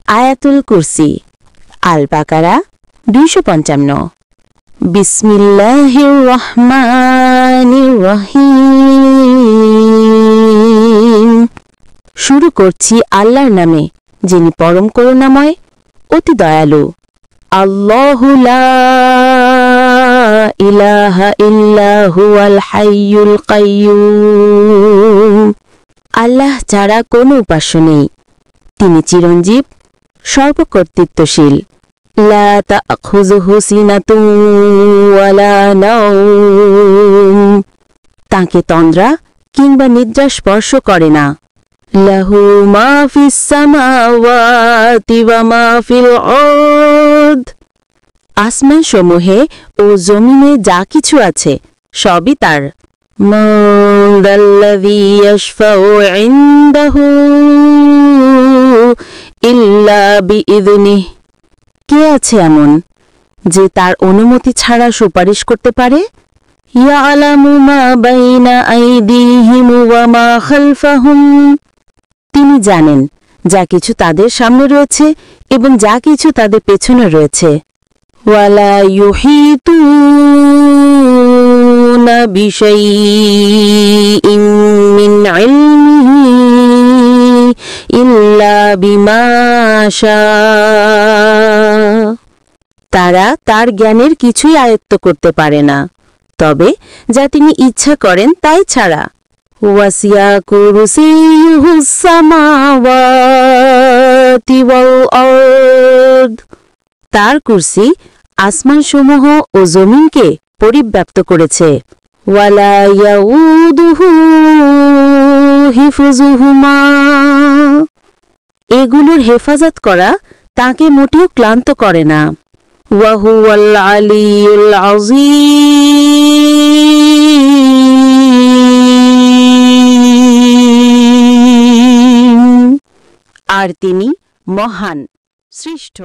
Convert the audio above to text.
আয়াতুল কুরসি। আল বাকারা 255। বিসমিল্লাহির রহমানির রহিম। শুরু করছি আল্লাহর নামে, যিনি পরম করুণাময়, অতি দয়ালু। আল্লাহু লা ইলাহা ইল্লা হুয়াল হাইয়ুল কাইয়্যুম। আল্লাহ ছাড়া কোনো উপাস্য নেই, তিনি চিরঞ্জীব, সর্বকর্তৃত্বশীল। লা তাখুযুহু সিনাতুন ওয়ালা নাওম। তাঁকে তন্দ্রা কিংবা নিদ্রা স্পর্শ করে না। লাহু মা ফিস সামাওয়াতি ওয়া মা ফিল আরদ। আসমান সমূহে ও জমিনে যা কিছু আছে সবই তার। মান যাল্লাযী ইয়াশফাউ ইনদাহু ইল্লা বিইযনিহি। কে আছে এমন যে তার অনুমতি ছাড়া সুপারিশ করতে পারে? ইয়ালামু মা বাইনা আইদিহিম ওয়া মা খালফাহুম। তিনি জানেন যা কিছু তাদের সামনে রয়েছে এবং যা কিছু তাদের পেছনে রয়েছে। ওয়ালা ইউহিতুনা বিশাইইন মিন ইলমিহি ইল্লা বিমা শা। তারা তার জ্ঞানের কিছুই আয়ত্ত করতে পারে না, তবে যা তিনি ইচ্ছা করেন তাই ছাড়া। ওয়াসিয়া কুরসিয়ুহুস সামাওয়াতি ওয়াল আরদ। তার কুরসি আসমানসমূহ ও জমিনকে পরিব্যাপ্ত করেছে। ওয়ালা ইয়াউদুহু হিফযুহুমা। এগুলোর হেফাজত করা তাকে মোটেও ক্লান্ত করে না। ওয়া হুয়াল আলিয়ুল আযীম। আর তিনি মহান, শ্রেষ্ঠ।